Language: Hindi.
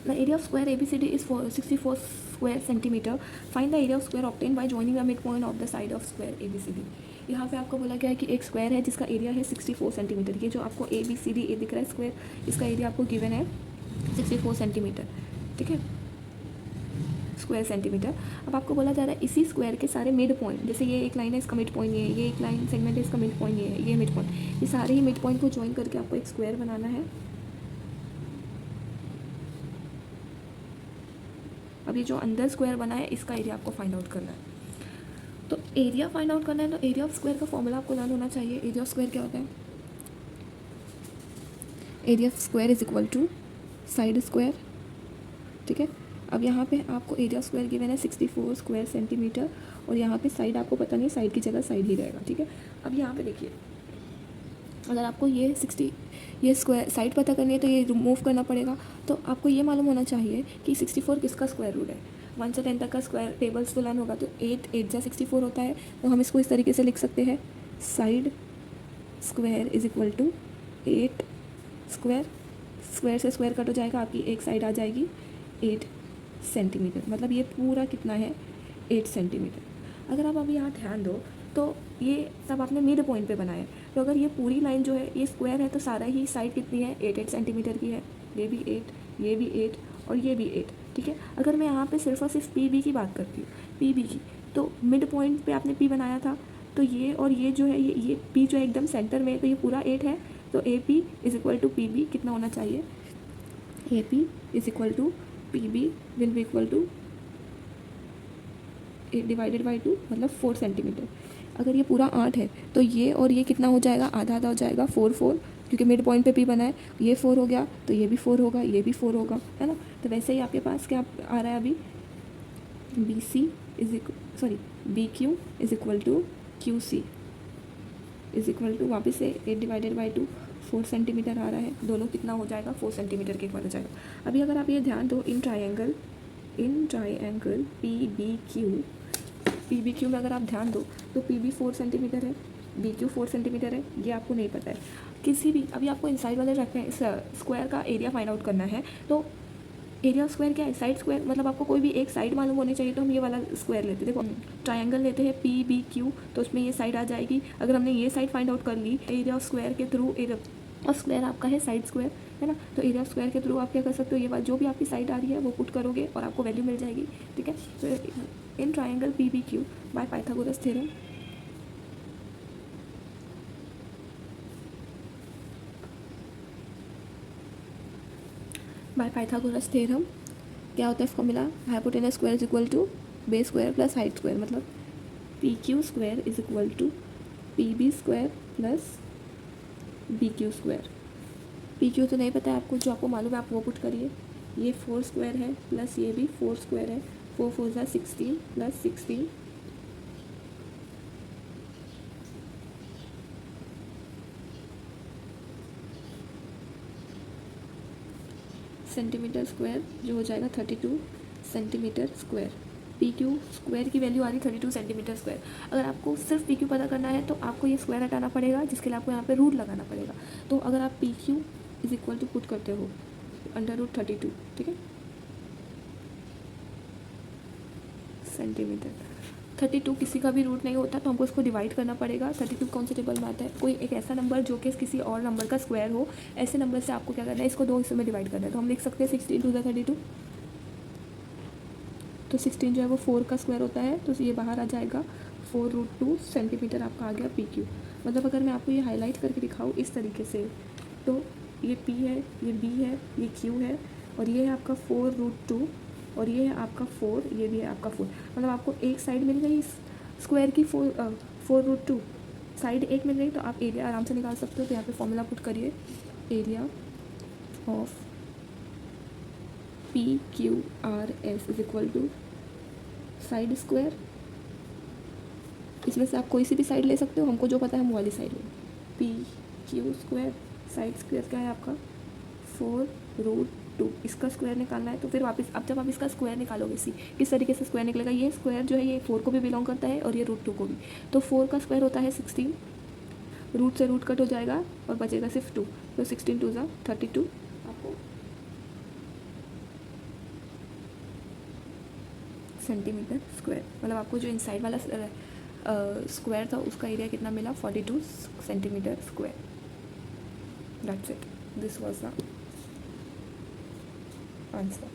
The area of square ABCD is 64 square centimetre. Find the area of square obtain bye joining the mid point of the side of square ABCD. यहाँ पे आपको बोला गया है कि एक स्क्वायर है जिसका एरिया है 64 सेंटीमीटर. ये जो आपको ABCD दिख रहा है स्क्वायर, इसका एरिया आपको गिवन है 64 सेंटीमीटर. ठीक है, स्क्वायर सेंटीमीटर. अब आपको बोला जा रहा है इसी स्क्वायर के सारे मिड पॉइंट, जैसे ये एक लाइन है इसका मिड पॉइंट ये एक लाइन सेगमेंट है इसका मिड पॉइंट ये मिड पॉइंट, ये सारे ही मिड पॉइंट को ज्वाइन करके आपको एक स्क्वायर बनाना है. अब ये जो अंदर स्क्वायर बना है इसका एरिया आपको फाइंड आउट करना है. तो एरिया फाइंड आउट करना है तो एरिया ऑफ स्क्वायर का फॉर्मूला आपको लर्न होना चाहिए. एरिया ऑफ स्क्वायर क्या होता है? Area of square is equal to side square. ठीक है, अब यहाँ पे आपको एरिया स्क्वायर गिवन है 64 स्क्वायर सेंटीमीटर और यहाँ पे साइड आपको पता नहीं, साइड की जगह साइड ही रहेगा. ठीक है, अब यहाँ पे देखिए, अगर आपको ये स्क्वायर साइड पता करनी है तो ये रिमूव करना पड़ेगा. तो आपको ये मालूम होना चाहिए कि 64 किसका स्क्वायर रूट है. 1 से 10 तक का स्क्वायर टेबल्स तो लर्न होगा. तो 8 जा 64 होता है. तो हम इसको इस तरीके से लिख सकते हैं, side square is equal to 8 square. Square से स्क्वायर कट हो जाएगा, आपकी एक साइड आ जाएगी 8 सेंटीमीटर. मतलब ये पूरा कितना है 8 सेंटीमीटर. अगर आप अभी यहाँ ध्यान दो तो ये सब आपने मिड पॉइंट पे बनाया है. तो अगर ये पूरी लाइन जो है ये स्क्वायर है तो सारा ही साइड कितनी है 8 सेंटीमीटर की है. ये भी 8, ये भी 8 और ये भी 8. ठीक है, अगर मैं यहाँ पे सिर्फ और सिर्फ PB की बात करती हूँ, PB की, तो मिड पॉइंट पे आपने P बनाया था. तो ये और ये जो है ये P जो है एकदम सेंटर में है तो ये पूरा 8 है. तो AP is equal to PB कितना होना चाहिए? AP is equal to PB will be equal to 8 divided by 2 मतलब 4 सेंटीमीटर. अगर ये पूरा 8 है तो ये और ये कितना हो जाएगा? आधा आधा हो जाएगा, 4 4, क्योंकि मिड पॉइंट पे P बना है. ये 4 हो गया तो ये भी 4 होगा, ये भी 4 होगा, है ना. तो वैसे ही आपके पास क्या आ रहा है अभी? BQ is equal to QC is equal to वापस से 8 डिवाइडेड बाई 2 4 सेंटीमीटर आ रहा है. दोनों कितना हो जाएगा? 4 सेंटीमीटर के एक बार हो जाएगा. अभी अगर आप ये ध्यान दो, इन ट्रायंगल PBQ में अगर आप ध्यान दो तो PB 4 सेंटीमीटर है, BQ 4 सेंटीमीटर है. ये आपको नहीं पता है किसी भी. अभी आपको इनसाइड वाले रखना है, इस स्क्वायर का एरिया फाइंड आउट करना है. तो एरिया ऑफ स्क्वायर क्या है? Side square. मतलब आपको कोई भी एक साइड मालूम होनी चाहिए. तो हम ये वाला स्क्वायर लेते हैं. देखो ट्रायंगल लेते हैं PBQ, तो उसमें ये साइड आ जाएगी. अगर हमने ये साइड फाइंड आउट कर ली एरिया ऑफ स्क्वायर के थ्रू, एरिया ऑफ स्क्वायर आपका है साइड स्क्वायर, है ना. तो एरिया ऑफ स्क्वायर के थ्रू आप क्या कर सकते हो, ये बात जो भी आपकी साइड आ रही है वो पुट करोगे और आपको वैल्यू मिल जाएगी. ठीक है, तो in triangle PBQ by Pythagoras theorem क्या होता है formula? Hypotenuse square is equal to base square plus height square. मतलब PQ square is equal to PB square plus BQ square. PQ तो नहीं पता है आपको, जो आपको मालूम है आप वो पुट करिए. ये 4 स्क्वायर है प्लस ये भी 4 स्क्वायर है. 4 4 जा 16 प्लस 16 सेंटीमीटर स्क्वायर, जो हो जाएगा 32 सेंटीमीटर स्क्वायर. PQ स्क्वायर की वैल्यू आ रही 32 सेंटीमीटर स्क्वायर. अगर आपको सिर्फ PQ पता करना है तो आपको ये स्क्वायर हटाना पड़ेगा, जिसके लिए आपको यहाँ पे रूट लगाना पड़ेगा. तो अगर आप PQ is equal to put करते हो √32, ठीक है, सेंटीमीटर. 32 किसी का भी रूट नहीं होता तो हमको इसको डिवाइड करना पड़ेगा. 32 कौन से टेबल में आता है? कोई एक ऐसा नंबर जो कि किसी और नंबर का स्क्वायर हो. ऐसे नंबर से आपको क्या करना है, इसको 2 हिस्सों में डिवाइड करना है. तो हम लिख सकते हैं 16 2 32. तो 16 जो है वो 4 का स्क्वायर होता है, तो ये बाहर आ जाएगा 4√2 सेंटीमीटर आपका आ गया PQ. मतलब अगर मैं आपको ये हाईलाइट करके दिखाऊँ इस तरीके से, तो ये P है, ये B है, ये Q है और ये है आपका 4√2 और ये है आपका 4, ये भी है आपका 4. मतलब आपको एक साइड मिल गई स्क्वायर की 4√2 साइड एक मिल गई. तो आप एरिया आराम से निकाल सकते हो. तो यहाँ पे फॉर्मूला पुट करिए, area of PQRS is equal to side square. इसमें से आप कोई सी भी साइड ले सकते हो, हमको जो पता है हम वाली साइड लें. PQ स्क्वायर, साइड स्क्वायर क्या है आपका 4√2. इसका स्क्वायर निकालना है. तो फिर वापस अब जब आप इसका स्क्वायर निकालोगे, किस तरीके से स्क्वायर निकलेगा, ये स्क्वायर जो है ये 4 को भी बिलोंग करता है और ये √2 को भी. तो 4 का स्क्वायर होता है 16, रूट से रूट कट हो जाएगा और बचेगा सिर्फ 2. तो 16 2 जा 32. आपको सेंटीमीटर स्क्वायर, मतलब आपको जो इनसाइड वाला स्क्वायर था उसका एरिया कितना मिला, 42 centimetre square. That's it, this was the answer.